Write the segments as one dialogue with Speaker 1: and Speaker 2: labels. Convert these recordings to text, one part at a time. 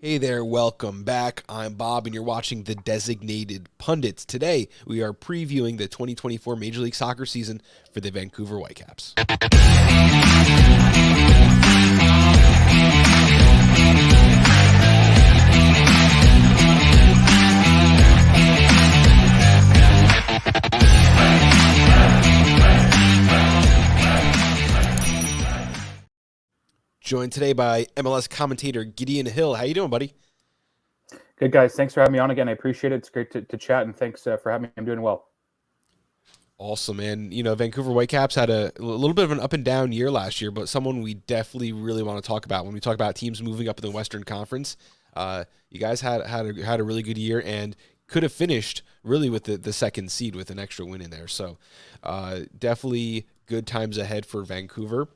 Speaker 1: Hey there, welcome back. I'm Bob, and you're watching the Designated Pundits. Today, we are previewing the 2024 Major League Soccer season for the Vancouver Whitecaps. Joined today by MLS commentator Gideon Hill. How you doing, buddy?
Speaker 2: Good, guys. Thanks for having me on again. I appreciate it. It's great to chat, and thanks for having me. I'm doing well.
Speaker 1: Awesome, and Vancouver Whitecaps had a little bit of an up and down year last year, but someone we definitely really want to talk about when we talk about teams moving up in the Western Conference. You guys had a really good year and could have finished really with the second seed with an extra win in there. So definitely good times ahead for Vancouver.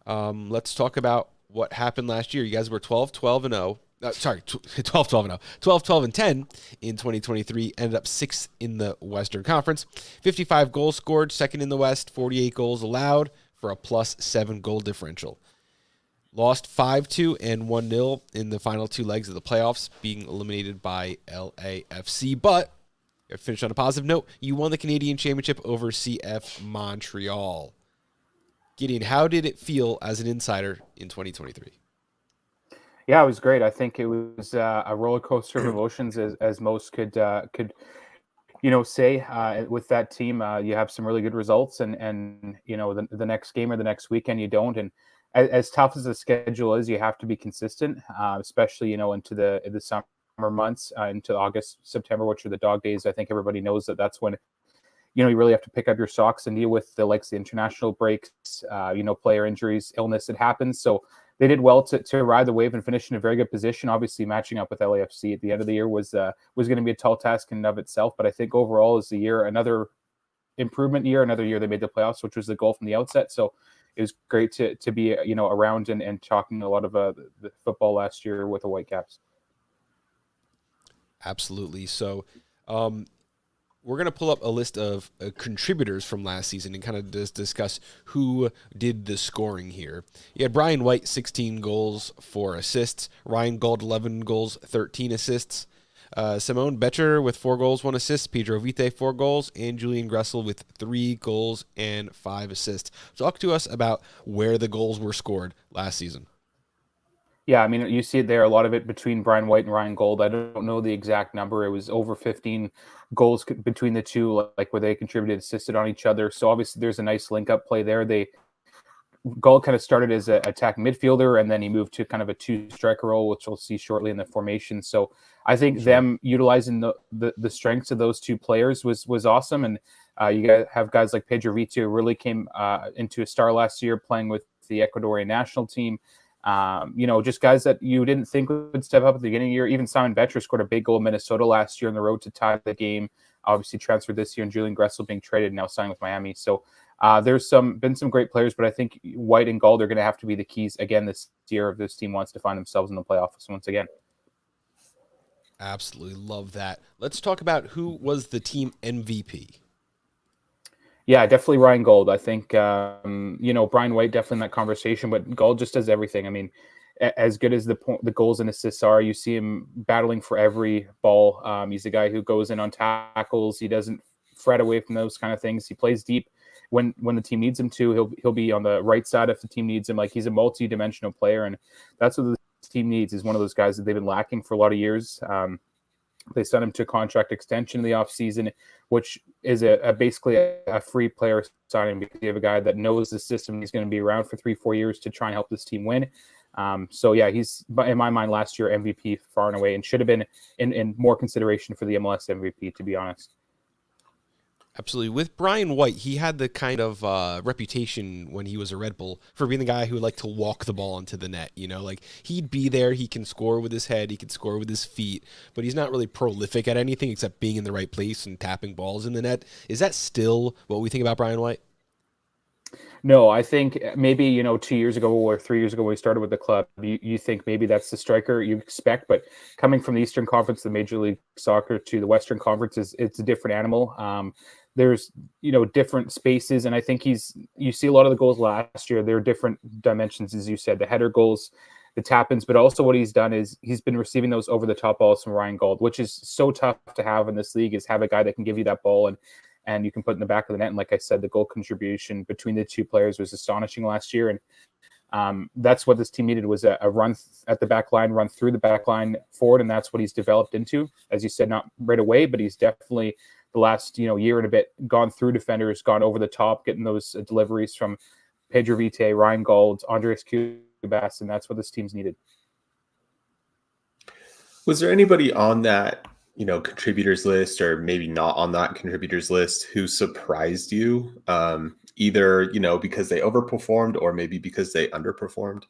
Speaker 1: Let's talk about what happened last year. You guys were 12-12 and 0. 12-12 and 0. 12-12 and 10 in 2023. Ended up 6th in the Western Conference. 55 goals scored, second in the West. 48 goals allowed for a +7 goal differential. Lost 5-2 and 1-0 in the final two legs of the playoffs, being eliminated by LAFC. But finished on a positive note. You won the Canadian Championship over CF Montreal. Gideon, how did it feel as an insider in 2023?
Speaker 2: Yeah, it was great. I think it was a roller coaster of emotions, as most could say. With that team, you have some really good results, and the next game or the next weekend you don't. And as tough as the schedule is, you have to be consistent, especially into the summer months, into August, September, which are the dog days. I think everybody knows that's when you really have to pick up your socks and deal with the international breaks, player injuries, illness. It happens. So they did well to ride the wave and finish in a very good position. Obviously, matching up with LAFC at the end of the year was going to be a tall task in and of itself. But I think overall, as the year, another improvement year, another year they made the playoffs, which was the goal from the outset. So it was great to be around and talking a lot of the football last year with the Whitecaps.
Speaker 1: Absolutely. So we're going to pull up a list of contributors from last season and kind of discuss who did the scoring here. You had Brian White, 16 goals, 4 assists. Ryan Gauld, 11 goals, 13 assists. Simone Becher with 4 goals, 1 assist. Pedro Vite, 4 goals. And Julian Gressel with 3 goals and 5 assists. Talk to us about where the goals were scored last season.
Speaker 2: Yeah, I mean, you see it there, a lot of it between Brian White and Ryan Gauld. I don't know the exact number. It was over 15 goals between the two, like where they contributed, assisted on each other. So obviously there's a nice link-up play there. Gauld kind of started as an attacking midfielder, and then he moved to kind of a two-striker role, which we'll see shortly in the formation. So I think them utilizing the strengths of those two players was awesome. And you have guys like Pedro Vite, who really came into a star last year playing with the Ecuadorian national team. Just guys that you didn't think would step up at the beginning of the year. Even Simon Becher scored a big goal in Minnesota last year on the road to tie the game. Obviously transferred this year, and Julian Gressel being traded and now signed with Miami. So there's been some great players, but I think White and Gauld are going to have to be the keys again this year if this team wants to find themselves in the playoffs once again.
Speaker 1: Absolutely love that. Let's talk about who was the team MVP.
Speaker 2: Yeah, definitely Ryan Gauld. I think, Brian White definitely in that conversation, but Gauld just does everything. I mean, as good as the goals and assists are, you see him battling for every ball. He's a guy who goes in on tackles. He doesn't fret away from those kind of things. He plays deep when the team needs him to. He'll be on the right side if the team needs him. Like, he's a multi-dimensional player, and that's what the team needs. Is one of those guys that they've been lacking for a lot of years. They sent him to a contract extension in the offseason, which is basically a free player signing because you have a guy that knows the system. He's going to be around for 3-4 years to try and help this team win. He's, in my mind, last year MVP far and away, and should have been in more consideration for the MLS MVP, to be honest.
Speaker 1: Absolutely. With Brian White, he had the kind of reputation when he was a Red Bull for being the guy who would like to walk the ball into the net. Like, he'd be there. He can score with his head. He can score with his feet, but he's not really prolific at anything except being in the right place and tapping balls in the net. Is that still what we think about Brian White?
Speaker 2: No, I think maybe, 2 years ago or 3 years ago when we started with the club, you think maybe that's the striker you expect, but coming from the Eastern Conference, the Major League Soccer, to the Western Conference, it's a different animal. There's, different spaces, and I think you see a lot of the goals last year, there are different dimensions, as you said. The header goals, tap-ins, but also what he's done is he's been receiving those over-the-top balls from Ryan Gauld, which is so tough to have in this league, is have a guy that can give you that ball and you can put in the back of the net. And like I said, the goal contribution between the two players was astonishing last year. And that's what this team needed, was a run at the back line, run through the back line forward. And that's what he's developed into, as you said, not right away, but he's definitely the last, year and a bit gone through defenders, gone over the top, getting those deliveries from Pedro Vite, Ryan Gauld, Andres Cubas, and that's what this team's needed.
Speaker 3: Was there anybody on that, contributors list, or maybe not on that contributors list, who surprised you, either, because they overperformed or maybe because they underperformed?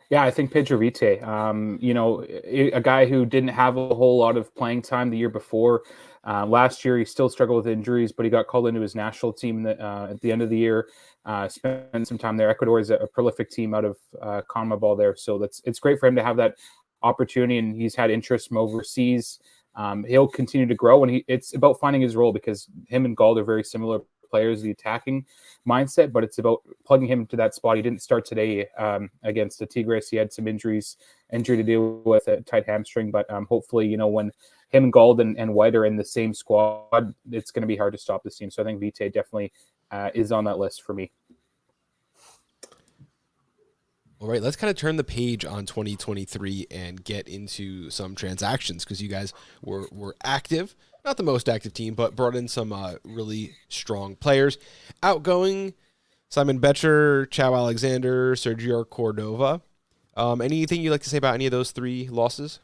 Speaker 2: Yeah, I think Pedro Vite, a guy who didn't have a whole lot of playing time the year before. Last year, he still struggled with injuries, but he got called into his national team at the end of the year, spent some time there. Ecuador is a prolific team out of CONMEBOL there. So it's great for him to have that opportunity, and he's had interest from overseas. He'll continue to grow, and it's about finding his role, because him and Gauld are very similar players, the attacking mindset, but it's about plugging him into that spot. He didn't start today against the Tigres. He had some injury to deal with, a tight hamstring, but hopefully, when him and Gauld and White are in the same squad, it's going to be hard to stop this team. So I think Vite definitely is on that list for me.
Speaker 1: All right, let's kind of turn the page on 2023 and get into some transactions, because you guys were active. Not the most active team, but brought in some really strong players. Outgoing, Simon Betcher, Chao Alexander, Sergio Cordova. Anything you'd like to say about any of those three losses?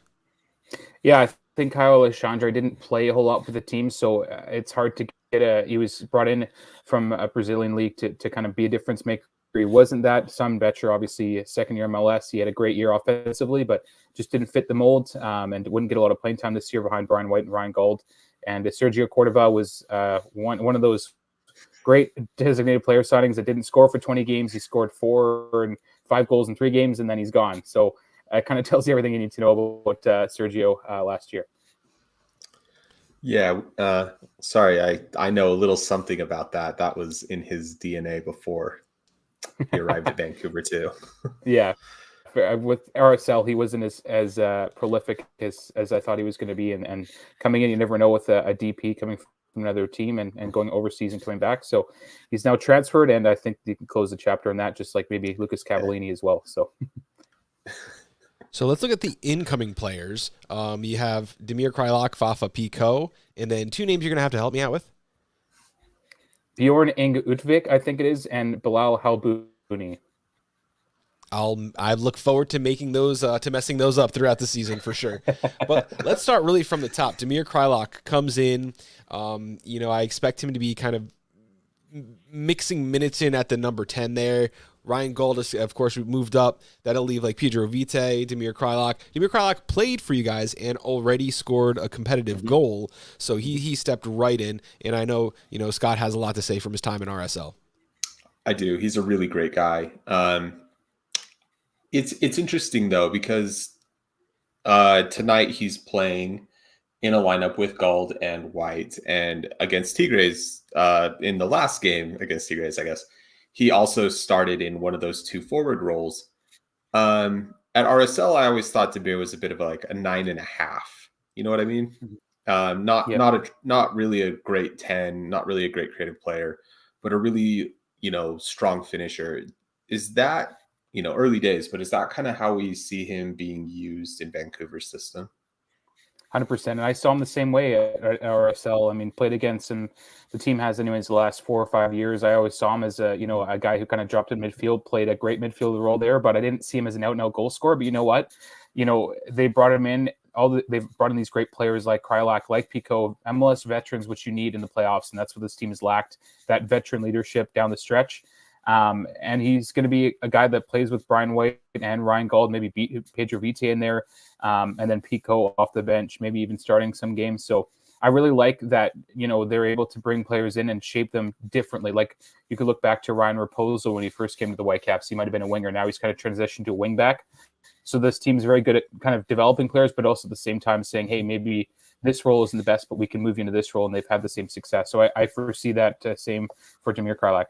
Speaker 2: Yeah, I think Kyle Alexandre didn't play a whole lot for the team, so it's hard to get he was brought in from a Brazilian league to kind of be a difference maker. He wasn't that. Simon Betcher, obviously, second year MLS, he had a great year offensively, but just didn't fit the mold, and wouldn't get a lot of playing time this year behind Brian White and Ryan Gauld. And Sergio Cordova was one of those great designated player signings that didn't score for 20 games. He scored 4 and 5 goals in 3 games, and then he's gone. So it kind of tells you everything you need to know about Sergio last year.
Speaker 3: Yeah, sorry, I know a little something about that. That was in his DNA before he arrived at Vancouver too.
Speaker 2: Yeah. With RSL, he wasn't as prolific as I thought he was going to be. And coming in, you never know with a DP coming from another team and going overseas and coming back. So he's now transferred, and I think you can close the chapter on that, just like maybe Lucas Cavallini as well.
Speaker 1: So let's look at the incoming players. You have Damir Kreilach, Fafa Pico, and then 2 names you're going to have to help me out with.
Speaker 2: Bjorn Inge Utvik, I think it is, and Bilal Halbouni.
Speaker 1: I look forward to making those to messing those up throughout the season for sure. But let's start really from the top. Damir Kreilach comes in. I expect him to be kind of mixing minutes in at the number 10 there. Ryan Gauld, of course, moved up. That'll leave like Pedro Vite, Damir Kreilach. Damir Kreilach played for you guys and already scored a competitive goal, so he stepped right in. And I know Scott has a lot to say from his time in RSL.
Speaker 3: I do. He's a really great guy. It's interesting though, because tonight he's playing in a lineup with Gauld and White, and against Tigres in the last game against Tigres, I guess he also started in one of those 2 forward roles. At RSL, I always thought Damir was a bit of like a 9.5. You know what I mean? Not really a great 10, not really a great creative player, but a really strong finisher. Is that early days, but is that kind of how we see him being used in Vancouver's system?
Speaker 2: 100%. And I saw him the same way at RSL. I mean, played against him. The team has anyways the last 4 or 5 years. I always saw him as a guy who kind of dropped in midfield, played a great midfield role there, but I didn't see him as an out-and-out goal scorer. But you know what? They brought him in. They've brought in these great players like Kreilach, like Pico, MLS veterans, which you need in the playoffs. And that's what this team has lacked, that veteran leadership down the stretch. And he's going to be a guy that plays with Brian White and Ryan Gauld, maybe beat Pedro Vite in there, and then Pico off the bench, maybe even starting some games. So I really like that, they're able to bring players in and shape them differently. Like you could look back to Ryan Raposo when he first came to the Whitecaps. He might have been a winger. Now he's kind of transitioned to a wing back. So this team's very good at kind of developing players, but also at the same time saying, hey, maybe this role isn't the best, but we can move you into this role, and they've had the same success. So I foresee that same for Damir Kreilach.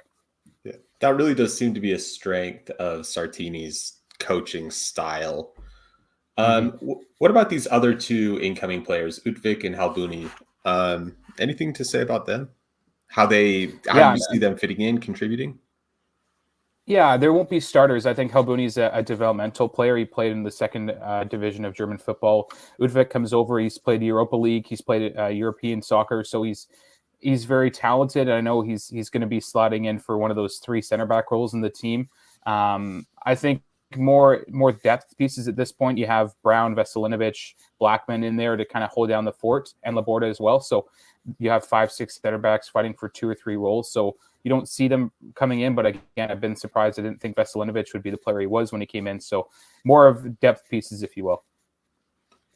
Speaker 3: Yeah, that really does seem to be a strength of Sartini's coaching style. What about these other two incoming players, Utvik and Halbuni? Anything to say about them? How you see them fitting in, contributing?
Speaker 2: Yeah, there won't be starters. I think Halbuni's a developmental player. He played in the second division of German football. Utvik comes over. He's played Europa League. He's played European soccer. So he's very talented. I know he's going to be slotting in for one of those 3 center back roles in the team. I think more depth pieces at this point. You have Brown, Veselinovic, Blackman in there to kind of hold down the fort, and Laborda as well. So you have 5-6 center backs fighting for 2 or 3 roles. So you don't see them coming in, but again, I've been surprised. I didn't think Veselinovic would be the player he was when he came in. So more of depth pieces, if you will.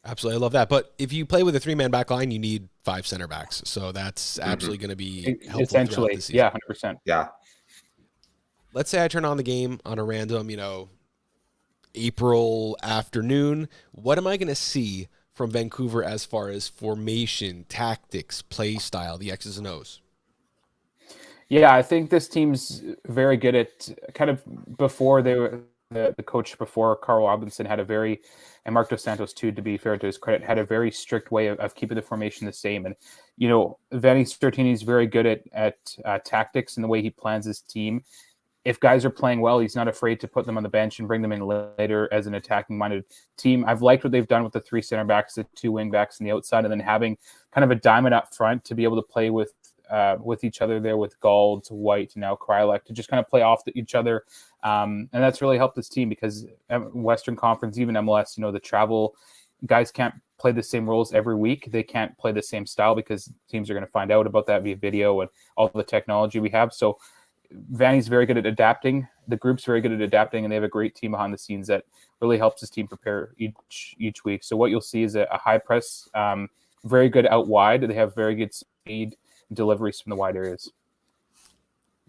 Speaker 1: Absolutely. I love that. But if you play with a 3-man back line, you need 5 center backs. So that's absolutely going to be helpful.
Speaker 2: Essentially, yeah, 100%.
Speaker 3: Yeah.
Speaker 1: Let's say I turn on the game on a random, April afternoon. What am I going to see from Vancouver as far as formation, tactics, play style, the X's and O's?
Speaker 2: Yeah, I think this team's very good at kind of before they were the coach before Carl Robinson had and Mark Dos Santos too, to be fair to his credit, had a very strict way of keeping the formation the same. And, Vanni Stortini is very good at tactics and the way he plans his team. If guys are playing well, he's not afraid to put them on the bench and bring them in later as an attacking-minded team. I've liked what they've done with the 3 center backs, the 2 wing backs on the outside, and then having kind of a diamond up front to be able to play with each other there with Gauld, White, and now Krylak to just kind of play off each other. And that's really helped this team because Western Conference, even MLS, the travel guys can't play the same roles every week. They can't play the same style because teams are going to find out about that via video and all the technology we have. So Vanni's very good at adapting. The group's very good at adapting, and they have a great team behind the scenes that really helps his team prepare each week. So what you'll see is a high press, very good out wide. They have very good speed deliveries from the wide areas.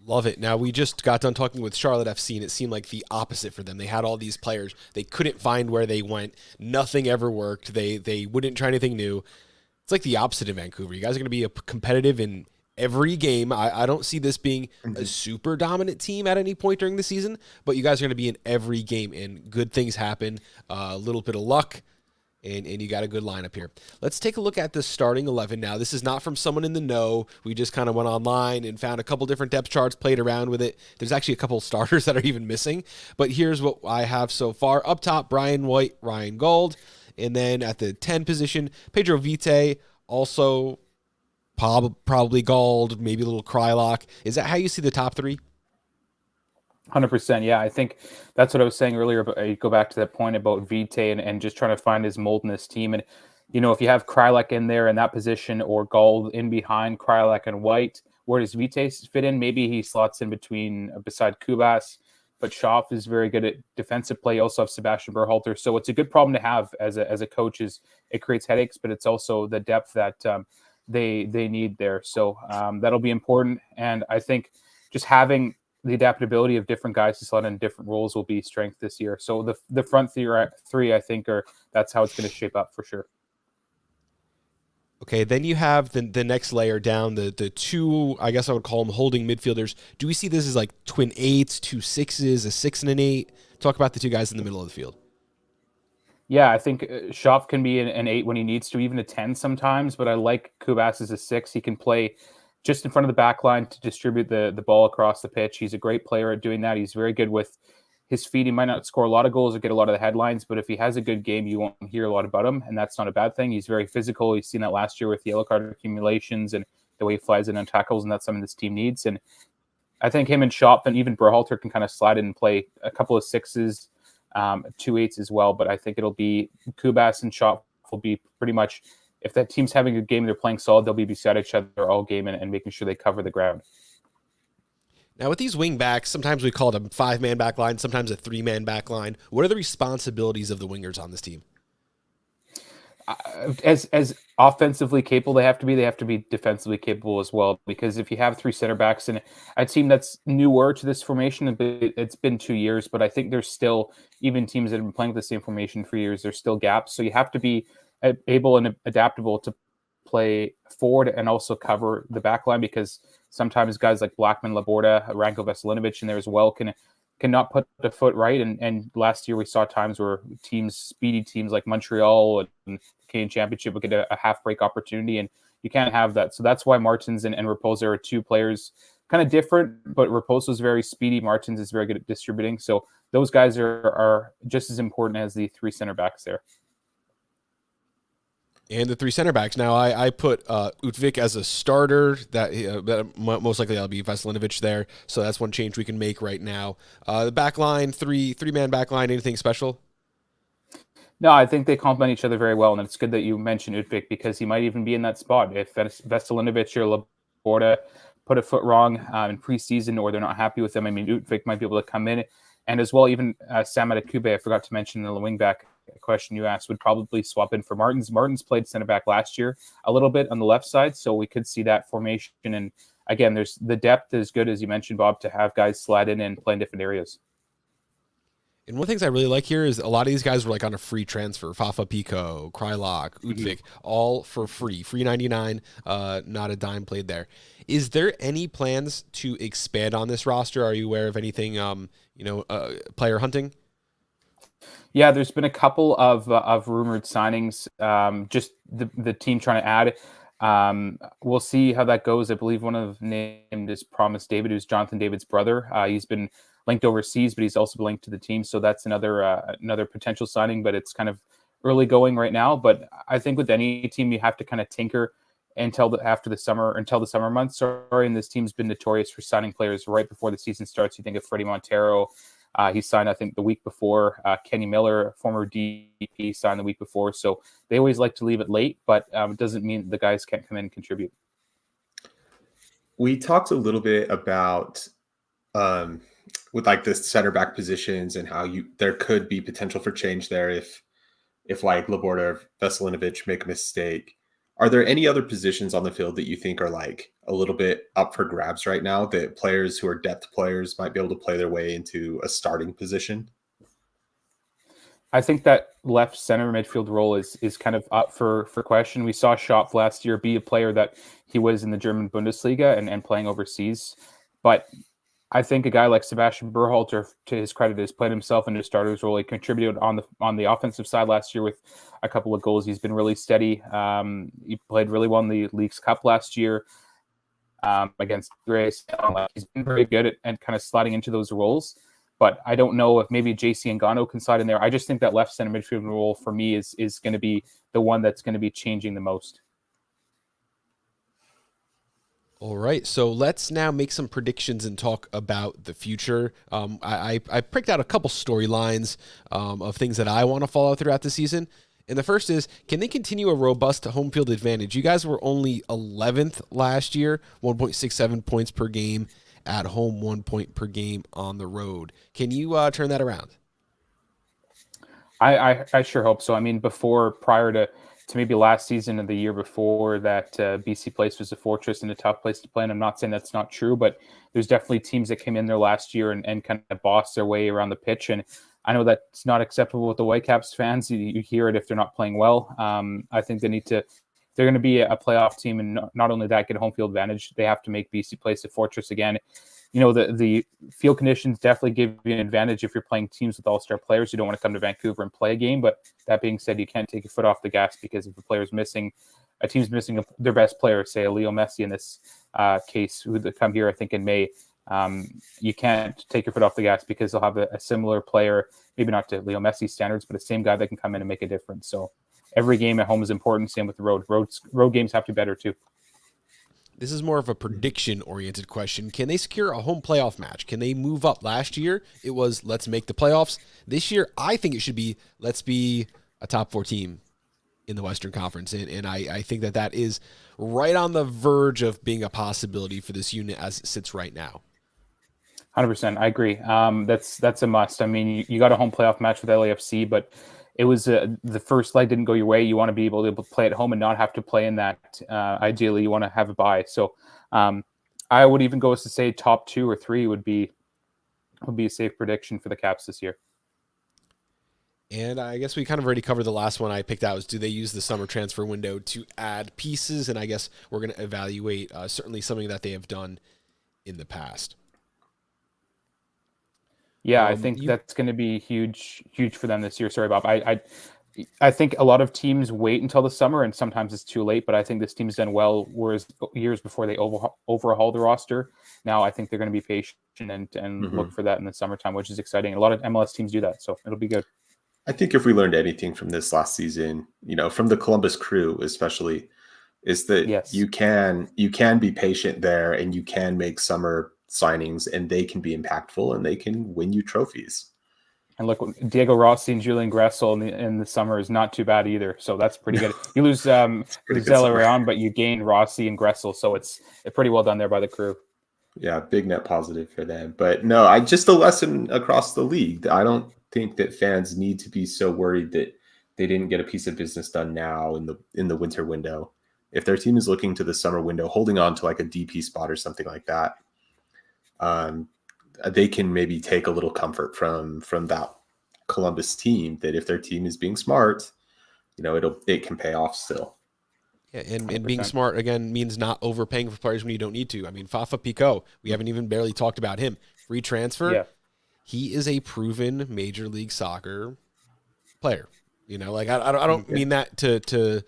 Speaker 1: Love it. Now, we just got done talking with Charlotte FC, and it seemed like the opposite for them. They had all these players. They couldn't find where they went. Nothing ever worked. They wouldn't try anything new. It's like the opposite of Vancouver. You guys are going to be competitive in every game. I don't see this being a super dominant team at any point during the season, but you guys are going to be in every game, and good things happen. A little bit of luck, and you got a good lineup here. Let's take a look at the starting 11 now. This is not from someone in the know. We just kind of went online and found a couple different depth charts, played around with it. There's actually a couple starters that are even missing, but here's what I have so far. Up top, Brian White, Ryan Gauld, and then at the 10 position, Pedro Vite, also probably Gauld, maybe a little Krylak. Is that how you see the top 3?
Speaker 2: 100%. Yeah, I think that's what I was saying earlier. But you go back to that point about Vite and just trying to find his mold in this team. And, if you have Krylak in there in that position or Gauld in behind Krylak and White, where does Vite fit in? Maybe he slots in beside Kubas. But Schaaf is very good at defensive play. You also have Sebastian Berhalter. So it's a good problem to have as a coach. Is it creates headaches, but it's also the depth that they need there. So that'll be important. And I think just having the adaptability of different guys to slot in different roles will be strength this year. So the front 3, I think, that's how it's going to shape up for sure.
Speaker 1: Okay, then you have the next layer down, the 2, I guess I would call them holding midfielders. Do we see this as like twin 8s, 2 6s, a 6 and an 8? Talk about the 2 guys in the middle of the field.
Speaker 2: Yeah, I think Schaaf can be an 8 when he needs to, even a 10 sometimes, but I like Kubas as a 6. He can play just in front of the back line to distribute the ball across the pitch. He's a great player at doing that. He's very good with his feet. He might not score a lot of goals or get a lot of the headlines, but if he has a good game, you won't hear a lot about him, and that's not a bad thing. He's very physical. He's seen that last year with the yellow card accumulations and the way he flies in on tackles, and that's something this team needs. And I think him and Schaaf and even Berhalter can kind of slide in and play a couple of 6s, 2 8s as well, but I think it'll be Kubas and Schaaf will be pretty much, if that team's having a game, they're playing solid, they'll be beside each other all game and making sure they cover the ground.
Speaker 1: Now, with these wing backs, sometimes we call it a 5-man back line, sometimes a 3-man back line. What are the responsibilities of the wingers on this team?
Speaker 2: As offensively capable they have to be defensively capable as well, because if you have 3 center backs and a team that's newer to this formation, it's been 2 years, but I think there's still, even teams that have been playing with the same formation for years, there's still gaps. So you have to be able and adaptable to play forward and also cover the back line, because sometimes guys like Blackman, Laborda, Ranko Veselinovic in there as well can cannot put the foot right. And last year we saw times where speedy teams like Montreal and Canadian Championship would get a half break opportunity, and you can't have that. So that's why Martins and Raposo are two players kind of different, but Raposo is very speedy. Martins is very good at distributing. So those guys are just as important as the three center backs there.
Speaker 1: And the three center backs. Now, I put Utvik as a starter. That most likely I'll be Veselinovic there. So that's one change we can make right now. The back line, three-man back line, anything special?
Speaker 2: No, I think they complement each other very well, and it's good that you mentioned Utvik because he might even be in that spot. If Veselinovic or Laporta put a foot wrong in preseason, or they're not happy with him, I mean, Utvik might be able to come in. And as well, even Sam Adekube, I forgot to mention the wingback question you asked, would probably swap in for Martins. Martins played center back last year a little bit on the left side, so we could see that formation. And again, there's the depth is good, as you mentioned, Bob, to have guys slide in and play in different areas.
Speaker 1: And one of the things I really like here is a lot of these guys were like on a free transfer. Fafa Pico, Krylak, Utvik, all for free. Free 99, not a dime played there. Is there any plans to expand on this roster? Are you aware of anything, player hunting?
Speaker 2: Yeah, there's been a couple of rumored signings. Just the team trying to add. We'll see how that goes. I believe one of them named is Promise David, who's Jonathan David's brother. He's been linked overseas, but he's also been linked to the team. So that's another potential signing, but it's kind of early going right now. But I think with any team, you have to kind of tinker until the summer months. And this team's been notorious for signing players right before the season starts. You think of Freddie Montero. He signed, I think, the week before. Kenny Miller, former DP, signed the week before. So they always like to leave it late, but it doesn't mean the guys can't come in and contribute.
Speaker 3: We talked a little bit about with like the center back positions and how there could be potential for change there if like Laporta or Veselinovic make a mistake. Are there any other positions on the field that you think are like a little bit up for grabs right now that players who are depth players might be able to play their way into a starting position?
Speaker 2: I think that left center midfield role is kind of up for question. We saw Schopf last year be a player that he was in the German Bundesliga and playing overseas. But I think a guy like Sebastian Berhalter, to his credit, has played himself into starter's role. He contributed on the offensive side last year with a couple of goals. He's been really steady. He played really well in the Leagues Cup last year against Grace. He's been very good at kind of sliding into those roles. But I don't know if maybe JC Ngannou can slide in there. I just think that left center midfield role for me is going to be the one that's going to be changing the most.
Speaker 1: All right, so let's now make some predictions and talk about the future. I picked out a couple storylines of things that I want to follow throughout the season. And the first is, can they continue a robust home field advantage? You guys were only 11th last year, 1.67 points per game at home, 1 point per game on the road. Can you turn that around?
Speaker 2: I sure hope so. I mean, prior to maybe last season and the year before that, BC Place was a fortress and a tough place to play. And I'm not saying that's not true, but there's definitely teams that came in there last year and kind of bossed their way around the pitch. And I know that's not acceptable with the Whitecaps fans. You hear it if they're not playing well. I think they're going to be a playoff team. And not only that, get a home field advantage, they have to make BC Place a fortress again. You know, the field conditions definitely give you an advantage if you're playing teams with all-star players. You don't want to come to Vancouver and play a game. But that being said, you can't take your foot off the gas because if a team's missing their best player, say a Leo Messi in this case, who come here, I think, in May, you can't take your foot off the gas because they'll have a similar player, maybe not to Leo Messi standards, but the same guy that can come in and make a difference. So every game at home is important. Same with the road. Road games have to be better too.
Speaker 1: This is more of a prediction-oriented question. Can they secure a home playoff match? Can they move up? Last year, it was let's make the playoffs. This year, I think it should be let's be a top 4 team in the Western Conference. And I think that is right on the verge of being a possibility for this unit as it sits right now.
Speaker 2: 100%. I agree. That's a must. I mean, you got a home playoff match with LAFC, but it was the first leg didn't go your way. You want to be able to play at home and not have to play in that. Ideally, you want to have a bye. So I would even go as to say top 2 or 3 would be a safe prediction for the Caps this year.
Speaker 1: And I guess we kind of already covered the last one I picked out was, do they use the summer transfer window to add pieces? And I guess we're going to evaluate certainly something that they have done in the past.
Speaker 2: Yeah, I think that's going to be huge for them this year. Sorry, Bob. I think a lot of teams wait until the summer, and sometimes it's too late. But I think this team's done well, whereas years before they overhaul the roster. Now I think they're going to be patient and look for that in the summertime, which is exciting. A lot of MLS teams do that, so it'll be good.
Speaker 3: I think if we learned anything from this last season, from the Columbus Crew especially, is that you can be patient there, and you can make summer signings, and they can be impactful, and they can win you trophies.
Speaker 2: And look, Diego Rossi and Julian Gressel in the summer is not too bad either. So that's pretty good. You lose Zelarayan, but you gain Rossi and Gressel, so it's pretty well done there by the Crew.
Speaker 3: Yeah, big net positive for them. But no, just a lesson across the league. I don't think that fans need to be so worried that they didn't get a piece of business done now in the winter window. If their team is looking to the summer window, holding on to like a DP spot or something like that, they can maybe take a little comfort from that Columbus team, that if their team is being smart, it can pay off still.
Speaker 1: Yeah, and being smart, again, means not overpaying for players when you don't need to. I mean, Fafa Picault, we haven't even barely talked about him. Free transfer. Yeah. He is a proven Major League Soccer player. I don't mean that to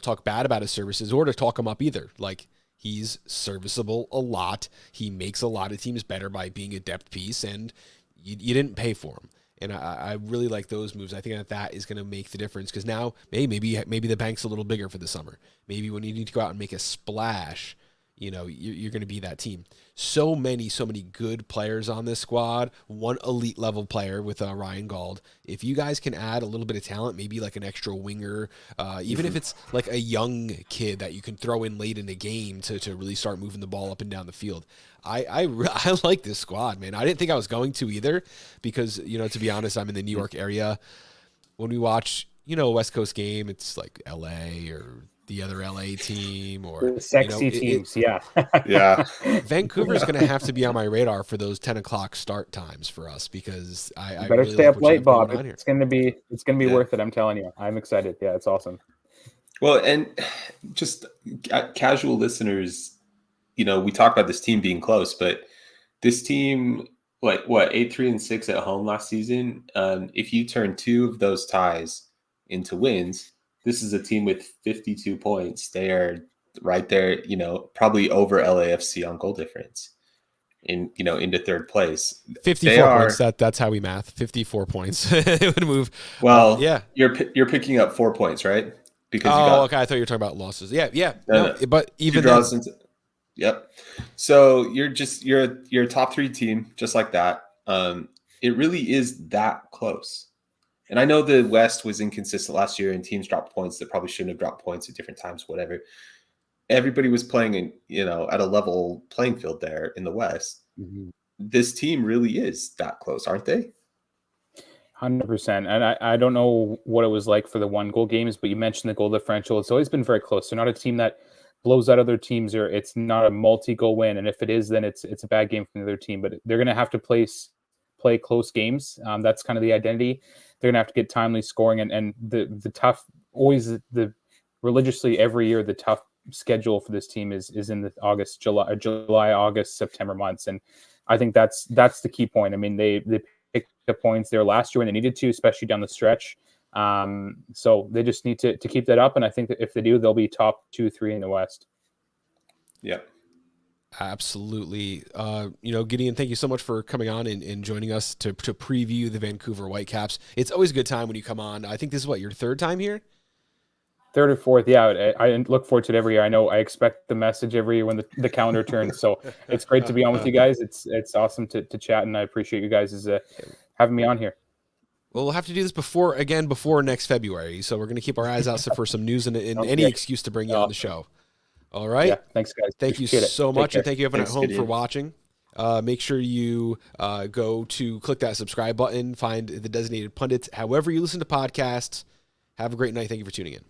Speaker 1: talk bad about his services or to talk him up either. Like, he's serviceable a lot. He makes a lot of teams better by being a depth piece, and you didn't pay for him. And I really like those moves. I think that is going to make the difference, because now maybe the bank's a little bigger for the summer. Maybe when you need to go out and make a splash, you're going to be that team. So many good players on this squad. One elite level player with Ryan Gauld. If you guys can add a little bit of talent, maybe like an extra winger, even if it's like a young kid that you can throw in late in the game to really start moving the ball up and down the field. I like this squad, man. I didn't think I was going to either, because, to be honest, I'm in the New York area. When we watch, a West Coast game, it's like LA or the other LA team, or
Speaker 2: the sexy teams. Yeah.
Speaker 1: Vancouver's going to have to be on my radar for those 10 o'clock start times for us, because I
Speaker 2: better
Speaker 1: really
Speaker 2: stay
Speaker 1: like
Speaker 2: up late, Bob. It's going to be worth it. I'm telling you. I'm excited. Yeah, it's awesome.
Speaker 3: Well, and just casual listeners, we talk about this team being close, but this team, 8-3-6 at home last season. If you turn 2 of those ties into wins, this is a team with 52 points. They are right there, probably over LAFC on goal difference into third place.
Speaker 1: 54 points. That's how we math. 54 points. It would move.
Speaker 3: Well, yeah. You're picking up 4 points, right? Because
Speaker 1: okay. I thought you were talking about losses. Yeah. No. But even
Speaker 3: Yep. So you're a top 3 team, just like that. It really is that close. And I know the West was inconsistent last year, and teams dropped points that probably shouldn't have dropped points at different times, whatever. Everybody was playing at a level playing field there in the West. Mm-hmm. This team really is that close, aren't they?
Speaker 2: 100%. And I don't know what it was like for the 1-goal games, but you mentioned the goal differential. It's always been very close. They're not a team that blows out other teams, or it's not a multi-goal win. And if it is, then it's a bad game from the other team. But they're going to have to play close games. That's kind of the identity. They're going to have to get timely scoring, and the tough, always the religiously every year, the tough schedule for this team is in the July, August, September months. And I think that's the key point. I mean, they picked up points there last year when they needed to, especially down the stretch. So they just need to keep that up. And I think that if they do, they'll be top 2-3 in the West.
Speaker 3: Yeah.
Speaker 1: Absolutely. Gideon, thank you so much for coming on and joining us to preview the Vancouver Whitecaps. It's always a good time when you come on. I think this is your 3rd time here?
Speaker 2: 3rd or 4th. Yeah. I look forward to it every year. I know I expect the message every year when the calendar turns. So it's great to be on with you guys. It's awesome to chat, and I appreciate you guys having me on here.
Speaker 1: Well, we'll have to do this before next February. So we're going to keep our eyes out for some news and any excuse to bring you on the show. All right.
Speaker 2: Yeah, thanks, guys.
Speaker 1: Thank you so much, and thank you everyone at home for watching. Make sure you go to click that subscribe button, find the Designated Pundits, however you listen to podcasts. Have a great night. Thank you for tuning in.